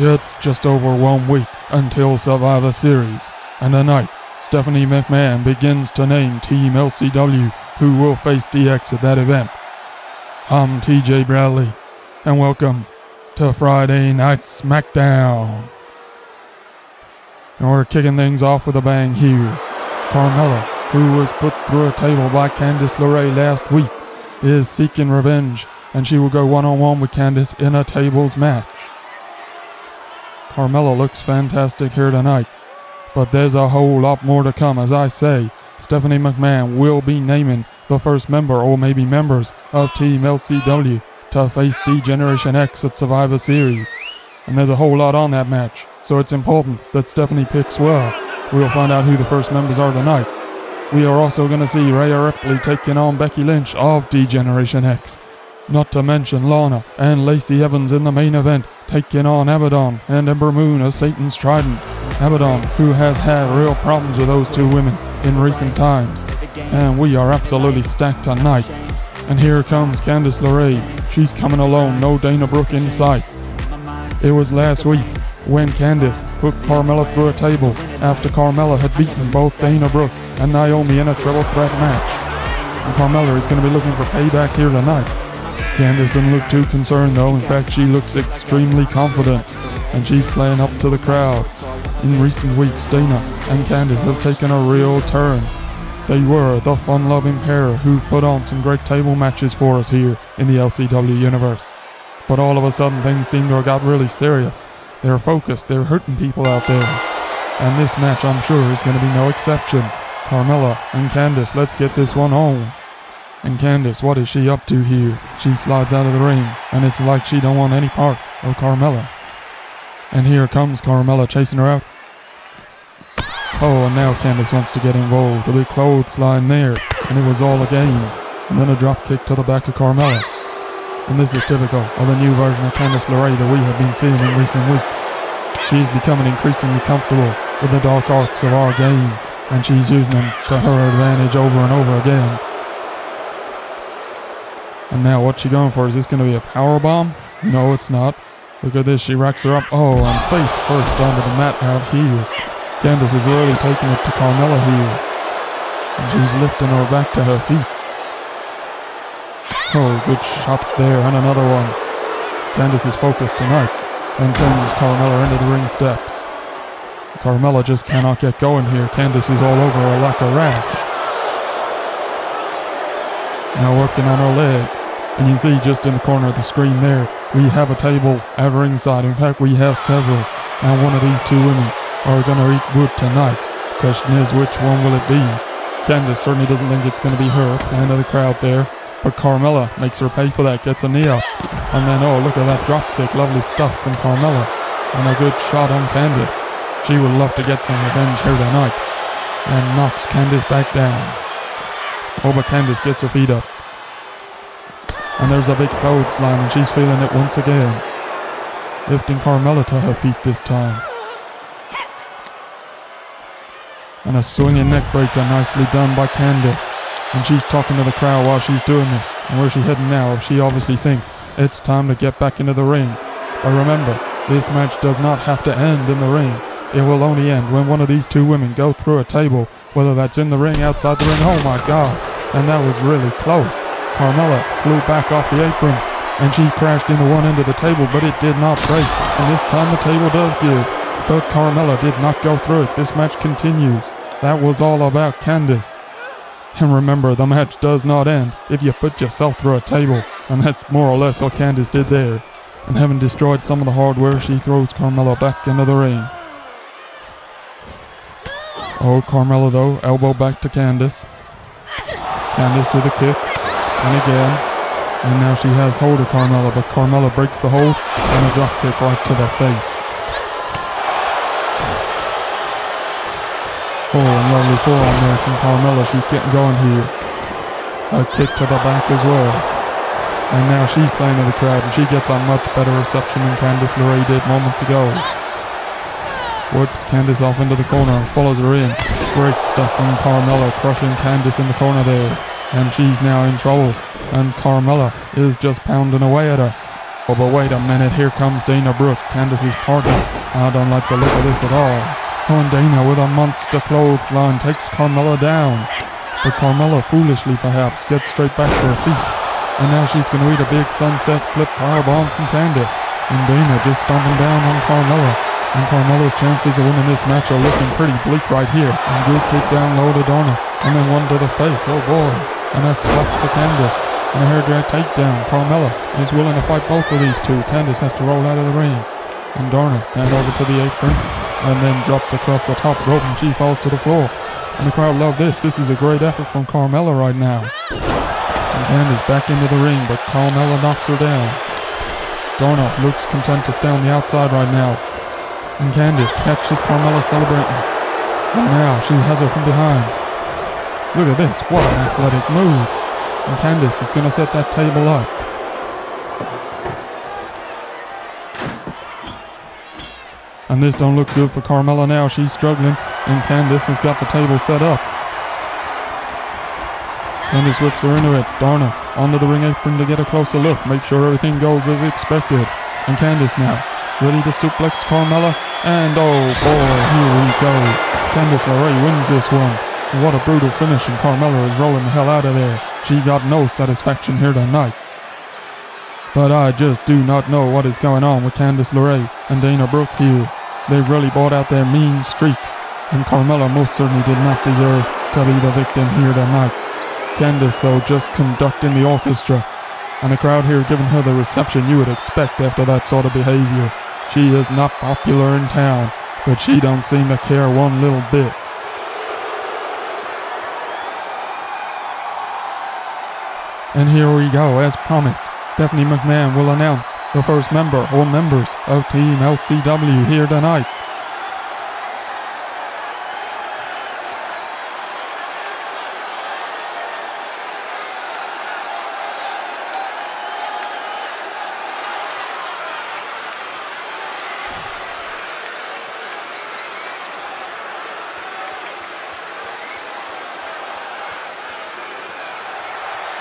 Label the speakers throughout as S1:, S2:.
S1: It's just over 1 week until Survivor Series, and tonight, Stephanie McMahon begins to name Team LCW who will face DX at that event. I'm TJ Bradley, and welcome to Friday Night Smackdown. And we're kicking things off with a bang here. Carmella, who was put through a table by Candice LeRae last week, is seeking revenge, and she will go one-on-one with Candice in a tables match. Carmella looks fantastic here tonight, but there's a whole lot more to come. As I say, Stephanie McMahon will be naming the first member, or maybe members, of Team LCW to face D-Generation X at Survivor Series. And there's a whole lot on that match, so it's important that Stephanie picks well. We'll find out who the first members are tonight. We are also going to see Rhea Ripley taking on Becky Lynch of D-Generation X. Not to mention Lana and Lacey Evans in the main event, taking on Abaddon and Ember Moon of Satan's Trident. Abaddon, who has had real problems with those two women in recent times. And we are absolutely stacked tonight. And here comes Candice LeRae. She's coming alone, no Dana Brooke in sight. It was last week when Candice put Carmella through a table after Carmella had beaten both Dana Brooke and Naomi in a triple threat match. And Carmella is going to be looking for payback here tonight. Candice doesn't look too concerned though. In fact, she looks extremely confident, and she's playing up to the crowd. In recent weeks, Dana and Candice have taken a real turn. They were the fun-loving pair who put on some great table matches for us here in the LCW universe. But all of a sudden, things seem to have got really serious. They're focused, they're hurting people out there. And this match, I'm sure, is going to be no exception. Carmella and Candice, let's get this one on. And Candice, what is she up to here? She slides out of the ring, and it's like she don't want any part of Carmella. And here comes Carmella chasing her out. Oh, and now Candice wants to get involved. A big clothesline there, and it was all a game. And then a drop kick to the back of Carmella. And this is typical of the new version of Candice LeRae that we have been seeing in recent weeks. She's becoming increasingly comfortable with the dark arts of our game, and she's using them to her advantage over and over again. And now what's she going for? Is this going to be a powerbomb? No, it's not. Look at this, she racks her up. Oh, and face first onto the mat out here. Candice is really taking it to Carmella here. And she's lifting her back to her feet. Oh, good shot there, and another one. Candice is focused tonight and sends Carmella into the ring steps. Carmella just cannot get going here. Candice is all over her like a rash. Now working on her legs. And you see just in the corner of the screen there, we have a table at ringside. In fact, we have several. And one of these two women are going to eat wood tonight. Question is, which one will it be? Candice certainly doesn't think it's going to be her, playing to the crowd there. But Carmella makes her pay for that, gets a knee up. And then, oh, look at that drop kick. Lovely stuff from Carmella. And a good shot on Candice. She would love to get some revenge here tonight. And knocks Candice back down. Oh, but Candice gets her feet up. And there's a big clothesline, and she's feeling it once again. Lifting Carmella to her feet this time. And a swinging neck breaker, nicely done by Candice. And she's talking to the crowd while she's doing this. And where's she heading now? She obviously thinks it's time to get back into the ring. But remember, this match does not have to end in the ring. It will only end when one of these two women go through a table, whether that's in the ring, outside the ring. Oh my God. And that was really close. Carmella flew back off the apron, and she crashed into one end of the table, but it did not break. And this time the table does give. But Carmella did not go through it. This match continues. That was all about Candice. And remember, the match does not end if you put yourself through a table. And that's more or less what Candice did there. And having destroyed some of the hardware, she throws Carmella back into the ring. Oh, Carmella though, elbow back to Candice. Candice with a kick. And again. And now she has hold of Carmella, but Carmella breaks the hold and a drop kick right to the face. Oh, and lovely forearm there from Carmella. She's getting going here. A kick to the back as well. And now she's playing to the crowd, and she gets a much better reception than Candice LeRae did moments ago. Whips Candice off into the corner and follows her in. Great stuff from Carmella, crushing Candice in the corner there. And she's now in trouble. And Carmella is just pounding away at her. Oh, but wait a minute, here comes Dana Brooke, Candice's partner. I don't like the look of this at all. Oh, and Dana with a monster clothesline takes Carmella down. But Carmella, foolishly perhaps, gets straight back to her feet. And now she's going to eat a big sunset flip powerbomb from Candice. And Dana just stomping down on Carmella. And Carmella's chances of winning this match are looking pretty bleak right here. And good kick down low to Donna. And then one to the face, oh boy. And a slap to Candice. And a hair drag takedown. Carmella is willing to fight both of these two. Candice has to roll out of the ring. And Donna sent over to the apron. And then dropped across the top rope and she falls to the floor. And the crowd love this. This is a great effort from Carmella right now. And Candice back into the ring, but Carmella knocks her down. Donna looks content to stay on the outside right now. And Candice catches Carmella celebrating. And now she has her from behind. Look at this, what an athletic move. And Candice is going to set that table up. And this don't look good for Carmella now, she's struggling. And Candice has got the table set up. Candice whips her into it. Donna onto the ring apron to get a closer look. Make sure everything goes as expected. And Candice now ready to suplex Carmella. And oh boy, here we go. Candice LeRae wins this one. What a brutal finish, and Carmella is rolling the hell out of there. She got no satisfaction here tonight. But I just do not know what is going on with Candice LeRae and Dana Brooke here. They've really brought out their mean streaks. And Carmella most certainly did not deserve to be the victim here tonight. Candice, though, just conducting the orchestra, and the crowd here giving her the reception you would expect after that sort of behavior. She is not popular in town, but she don't seem to care one little bit. And here we go, as promised. Stephanie McMahon will announce the first member or members of Team LCW here tonight.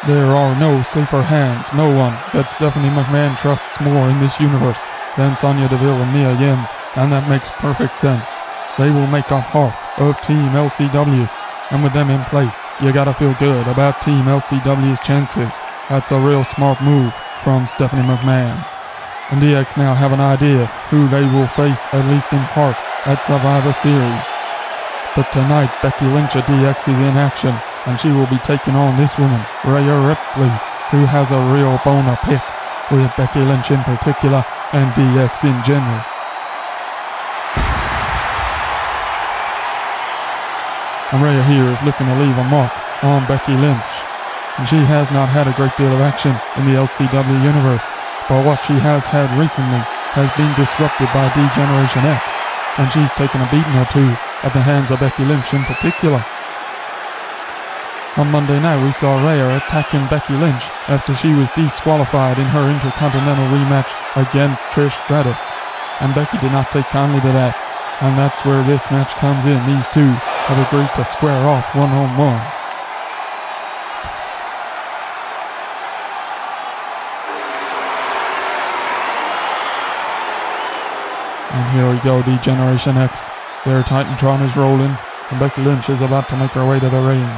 S1: There are no safer hands, no one that Stephanie McMahon trusts more in this universe than Sonya Deville and Mia Yim, and that makes perfect sense. They will make up half of Team LCW, and with them in place, you gotta feel good about Team LCW's chances. That's a real smart move from Stephanie McMahon. And DX now have an idea who they will face, at least in part, at Survivor Series. But tonight, Becky Lynch of DX is in action, and she will be taking on this woman, Rhea Ripley, who has a real bone to pick with Becky Lynch in particular and DX in general. And Rhea here is looking to leave a mark on Becky Lynch. And she has not had a great deal of action in the LCW universe, but what she has had recently has been disrupted by D-Generation X, and she's taken a beating or two at the hands of Becky Lynch in particular. On Monday night, we saw Rhea attacking Becky Lynch after she was disqualified in her Intercontinental rematch against Trish Stratus. And Becky did not take kindly to that. And that's where this match comes in. These two have agreed to square off one-on-one. And here we go, D-Generation X. Their Titantron is rolling, and Becky Lynch is about to make her way to the ring.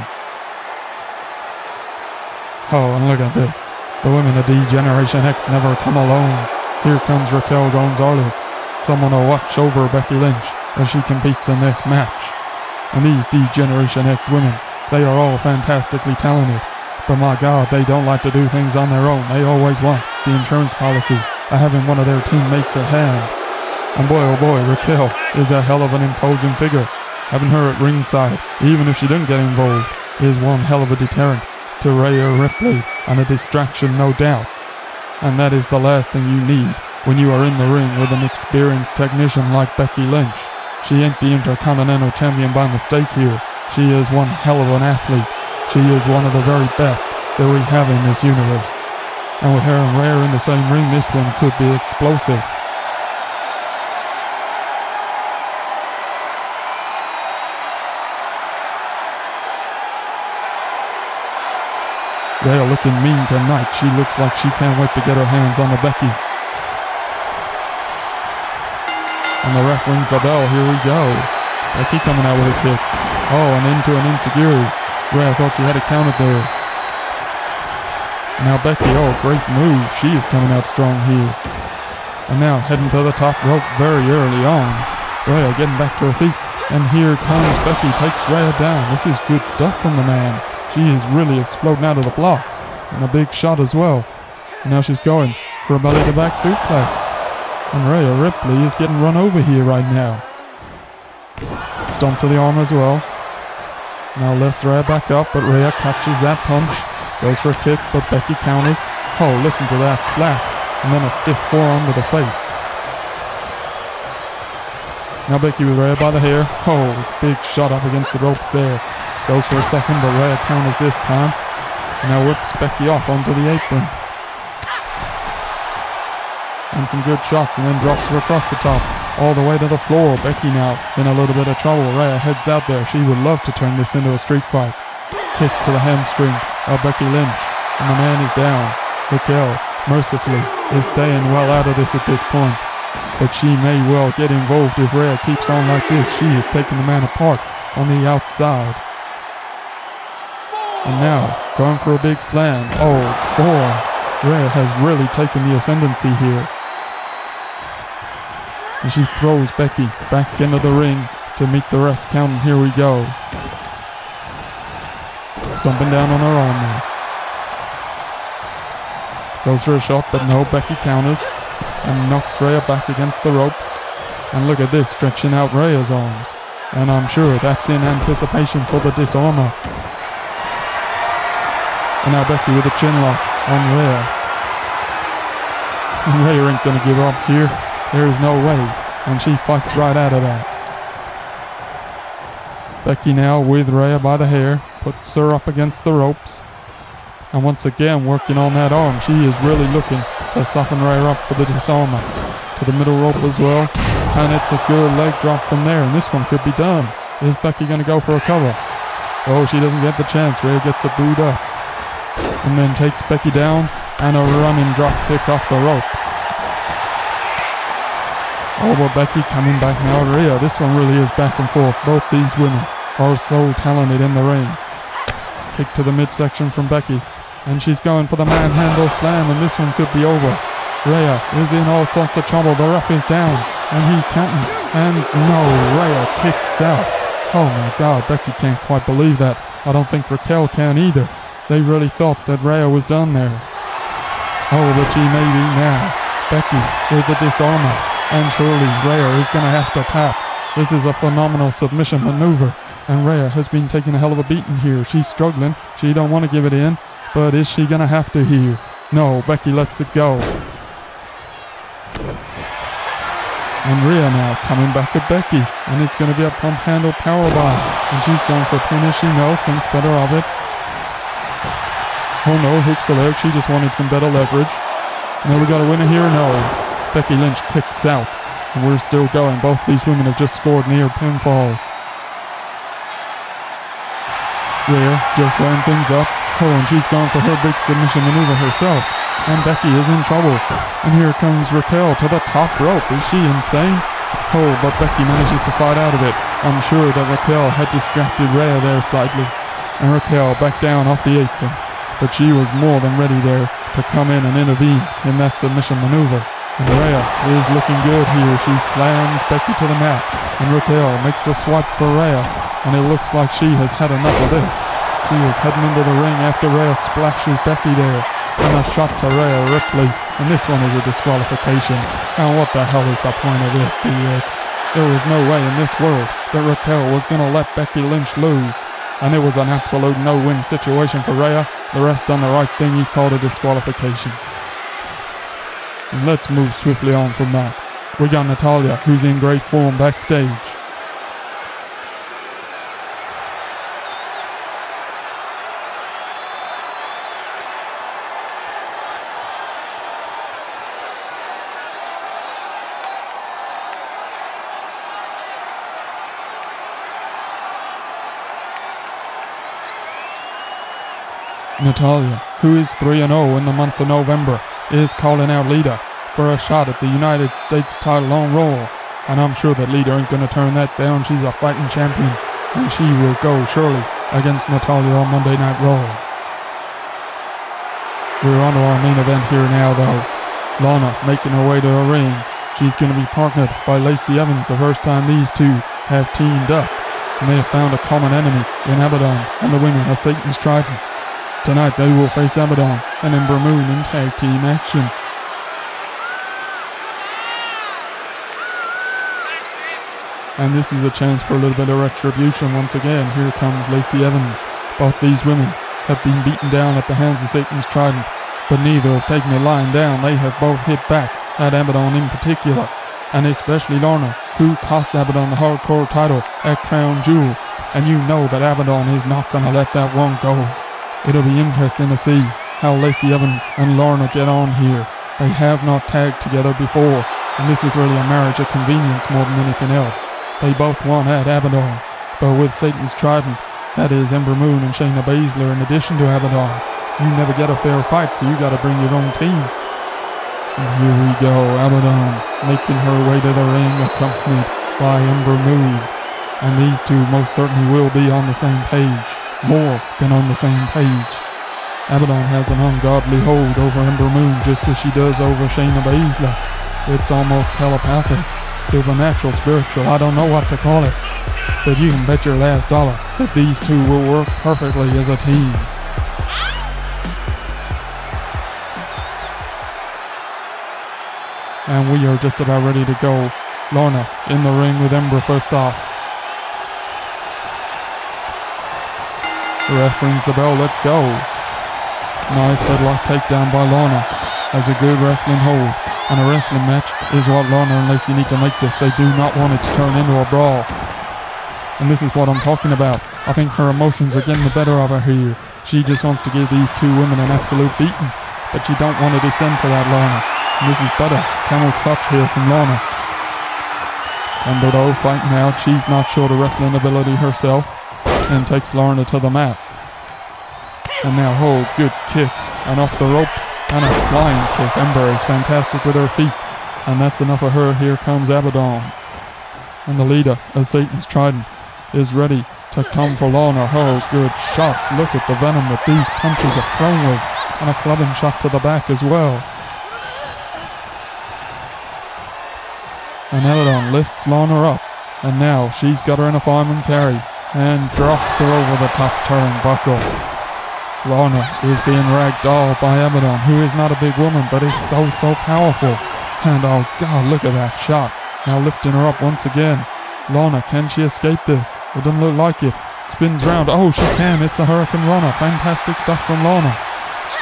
S1: Oh, and look at this. The women of D-Generation X never come alone. Here comes Raquel Gonzalez, someone to watch over Becky Lynch as she competes in this match. And these D-Generation X women, they are all fantastically talented. But my God, they don't like to do things on their own. They always want the insurance policy of having one of their teammates at hand. And boy, oh boy, Raquel is a hell of an imposing figure. Having her at ringside, even if she didn't get involved, is one hell of a deterrent to Rhea Ripley, and a distraction, no doubt. And that is the last thing you need when you are in the ring with an experienced technician like Becky Lynch. She ain't the Intercontinental Champion by mistake here. She is one hell of an athlete. She is one of the very best that we have in this universe. And with her and Rhea in the same ring, this one could be explosive. Rhea looking mean tonight. She looks like she can't wait to get her hands on the Becky. And the ref rings the bell. Here we go. Becky coming out with a kick. Oh, and into an insecurity. Rhea thought she had it counted there. Now Becky, oh, great move. She is coming out strong here. And now heading to the top rope very early on. Rhea getting back to her feet. And here comes Becky, takes Rhea down. This is good stuff from the man. She is really exploding out of the blocks. And a big shot as well. And now she's going for a belly-to-back suplex. And Rhea Ripley is getting run over here right now. Stomp to the arm as well. Now lifts Rhea back up, but Rhea catches that punch. Goes for a kick, but Becky counters. Oh, listen to that slap. And then a stiff forearm to the face. Now Becky with Rhea by the hair. Oh, big shot up against the ropes there. Goes for a second, but Rhea counters this time. And now whips Becky off onto the apron. And some good shots, and then drops her across the top. All the way to the floor. Becky now in a little bit of trouble. Rhea heads out there. She would love to turn this into a street fight. Kick to the hamstring of Becky Lynch. And the man is down. Raquel, mercifully, is staying well out of this at this point. But she may well get involved if Rhea keeps on like this. She is taking the man apart on the outside. And now, going for a big slam. Oh, boy. Rhea has really taken the ascendancy here. And she throws Becky back into the ring to meet the ref's count. And here we go. Stomping down on her arm now. Goes for a shot, but no, Becky counters. And knocks Rhea back against the ropes. And look at this, stretching out Rhea's arms. And I'm sure that's in anticipation for the disarmer. And now Becky with a chin lock on Rhea. And Rhea ain't gonna give up here. There is no way. And she fights right out of that. Becky now with Rhea by the hair. Puts her up against the ropes. And once again working on that arm. She is really looking to soften Rhea up for the disarmer. To the middle rope as well. And it's a good leg drop from there. And this one could be done. Is Becky going to go for a cover? Oh, she doesn't get the chance. Rhea gets a boot up. And then takes Becky down. And a running drop kick off the ropes. Oh, but Becky coming back now. Rhea, this one really is back and forth. Both these women are so talented in the ring. Kick to the midsection from Becky. And she's going for the manhandle slam, and this one could be over. Rhea is in all sorts of trouble. The ref is down, and he's counting. And no, Rhea kicks out. Oh my God, Becky can't quite believe that. I don't think Raquel can either. They really thought that Rhea was done there. Oh, but she may be now. Becky with the disarmer. And surely Rhea is going to have to tap. This is a phenomenal submission maneuver. And Rhea has been taking a hell of a beating here. She's struggling. She don't want to give it in. But is she going to have to here? No, Becky lets it go. And Rhea now coming back at Becky. And it's going to be a pump handle powerbomb. And she's going for a pin as she knows. Thinks better of it. Oh no, hooks the leg. She just wanted some better leverage. And then we got a winner here? No. Becky Lynch kicks out. And we're still going. Both these women have just scored near pinfalls. Rhea just weighing things up. Oh, and she's going for her big submission maneuver herself. And Becky is in trouble. And here comes Raquel to the top rope. Is she insane? Oh, but Becky manages to fight out of it. I'm sure that Raquel had distracted Rhea there slightly. And Raquel back down off the apron. But she was more than ready there to come in and intervene in that submission maneuver. And Rhea is looking good here. She slams Becky to the mat. And Raquel makes a swipe for Rhea. And it looks like she has had enough of this. She is heading into the ring after Rhea splashes Becky there. And a shot to Rhea Ripley. And this one is a disqualification. And what the hell is the point of this, DX? There was no way in this world that Raquel was going to let Becky Lynch lose. And it was an absolute no-win situation for Rhea. The ref's done the right thing. He's called a disqualification. And let's move swiftly on from that. We got Natalya, who's in great form backstage. Natalya, who is 3-0 in the month of November, is calling out Lita for a shot at the United States title on Raw. And I'm sure that Lita ain't gonna turn that down. She's a fighting champion. And she will go, surely, against Natalya on Monday Night Raw. We're on to our main event here now, though. Lana making her way to the ring. She's going to be partnered by Lacey Evans, the first time these two have teamed up. And they have found a common enemy in Abaddon and the women of Satan's Trident. Tonight they will face Abaddon and Ember Moon in tag team action. And this is a chance for a little bit of retribution once again. Here comes Lacey Evans. Both these women have been beaten down at the hands of Satan's Trident, but neither have taken a line down. They have both hit back at Abaddon in particular, and especially Lana, who cost Abaddon the hardcore title at Crown Jewel, and you know that Abaddon is not going to let that one go. It'll be interesting to see how Lacey Evans and Lana get on here. They have not tagged together before, and this is really a marriage of convenience more than anything else. They both won at Abaddon, but with Satan's Trident, that is Ember Moon and Shayna Baszler in addition to Abaddon, you never get a fair fight, so you gotta bring your own team. And here we go, Abaddon making her way to the ring, accompanied by Ember Moon. And these two most certainly will be on the same page, more than on the same page. Abaddon has an ungodly hold over Ember Moon, just as she does over Shayna Baszler. It's almost telepathic, supernatural, spiritual, I don't know what to call it. But you can bet your last dollar that these two will work perfectly as a team. And we are just about ready to go. Lana in the ring with Ember first off. The ref rings the bell, let's go. Nice headlock takedown by Lana. Has a good wrestling hold. And a wrestling match is what Lana and Lacey need to make this. They do not want it to turn into a brawl. And this is what I'm talking about. I think her emotions are getting the better of her here. She just wants to give these two women an absolute beating. But you don't want to descend to that, Lana. And this is better. Camel clutch here from Lana. Ember though fighting out. She's not short of wrestling ability herself. And takes Lana to the mat. And now, oh, good kick. And off the ropes. And a flying kick. Ember is fantastic with her feet. And that's enough of her. Here comes Abaddon. And the leader of Satan's Trident is ready to come for Lana. Oh, good shots. Look at the venom that these punches are thrown with. And a clubbing shot to the back as well. And Abaddon lifts Lana up. And now she's got her in a fireman carry. And drops her over the top turnbuckle. Lana is being ragdolled by Abaddon, who is not a big woman, but is so powerful. And oh God, look at that shot. Now lifting her up once again. Lana, can she escape this? It doesn't look like it. Spins round. Oh, she can. It's a Hurricane Runner. Fantastic stuff from Lana.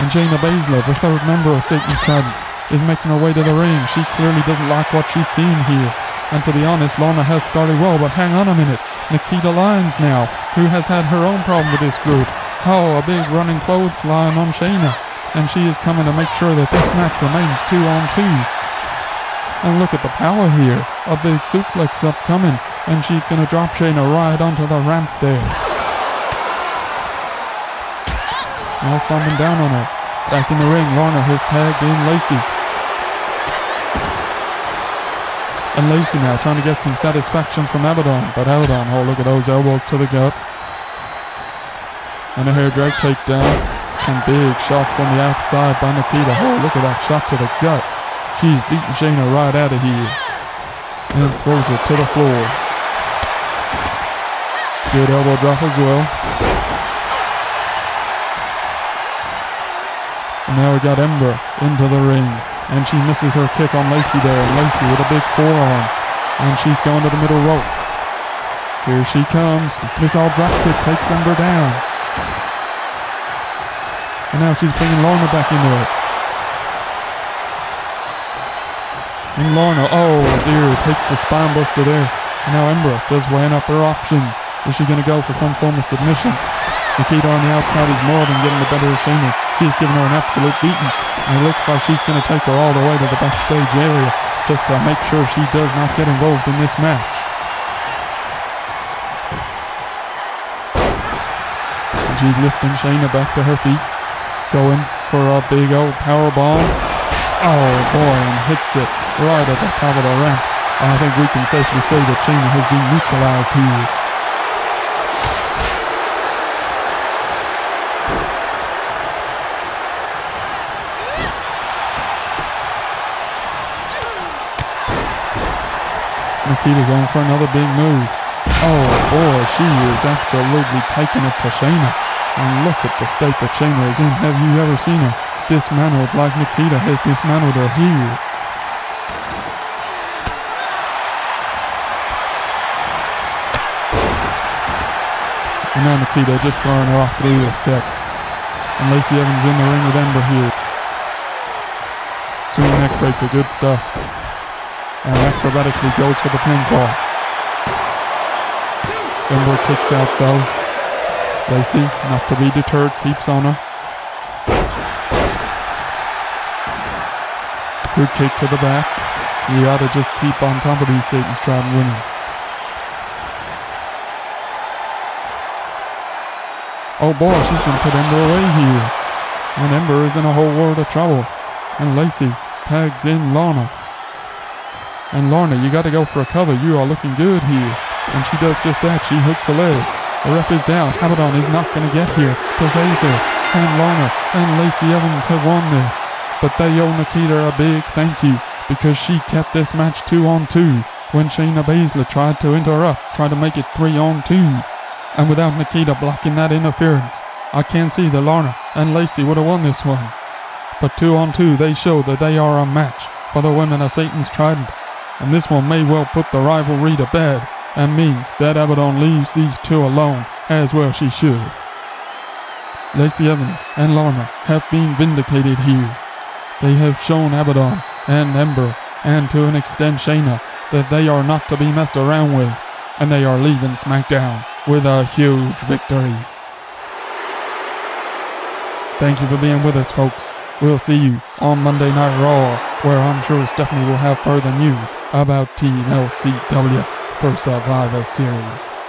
S1: And Shayna Baszler, the third member of Satan's Trident, is making her way to the ring. She clearly doesn't like what she's seeing here. And to be honest, Lana has started well, but hang on a minute. Nikita Lyons now, who has had her own problem with this group. Oh, a big running clothesline on Shayna. And she is coming to make sure that this match remains 2-on-2. And look at the power here. A big suplex upcoming. And she's going to drop Shayna right onto the ramp there. Now stomping down on her. Back in the ring, Lana has tagged in Lacey. And Lacey now trying to get some satisfaction from Abaddon. But Abaddon, oh look at those elbows to the gut. And a hair drag takedown. And big shots on the outside by Nikita. Oh, look at that shot to the gut. She's beating Shayna right out of here. And throws her to the floor. Good elbow drop as well. And now we got Ember into the ring. And she misses her kick on Lacey there. And Lacey with a big forearm. And she's going to the middle rope. Here she comes. Missile drop kick takes Ember down. And now she's bringing Lana back into it. And Lana, oh dear, takes the spine buster there. And now Ember just weighing up her options. Is she going to go for some form of submission? Nikita on the outside is more than getting the better of Shayna. He's giving her an absolute beating. And it looks like she's going to take her all the way to the backstage area just to make sure she does not get involved in this match. And she's lifting Shayna back to her feet. Going for a big old power bomb. Oh boy, and hits it right at the top of the ramp. I think we can safely say that Shayna has been neutralized here. Nikita going for another big move. Oh boy, she is absolutely taking it to Shayna. And look at the state that Shayna is in. Have you ever seen her dismantled like Nikita has dismantled her here? And now Nikita just throwing her off through the set. And Lacey Evans in the ring with Ember here. Swing neck breaker, good stuff. And acrobatically goes for the pinfall. Ember kicks out though. Lacey, not to be deterred, keeps on her. Good kick to the back. You gotta just keep on top of these Satan's Trident women. Oh boy, she's gonna put Ember away here. And Ember is in a whole world of trouble. And Lacey tags in Lana. And Lana, you gotta go for a cover. You are looking good here. And she does just that. She hooks a leg. The ref is down. Abaddon is not gonna get here to save this. And Lana and Lacey Evans have won this. But they owe Nikita a big thank you because she kept this match 2-on-2 when Shayna Baszler tried to interrupt, tried to make it 3-on-2. And without Nikita blocking that interference, I can see that Lana and Lacey would have won this one. But 2-on-2, they show that they are a match for the women of Satan's Trident. And this one may well put the rivalry to bed and mean that Abaddon leaves these two alone, as well she should. Lacey Evans and Lana have been vindicated here. They have shown Abaddon and Ember, and to an extent Shayna, that they are not to be messed around with, and they are leaving SmackDown with a huge victory. Thank you for being with us, folks. We'll see you on Monday Night Raw, where I'm sure Stephanie will have further news about Team LCW for Survivor Series.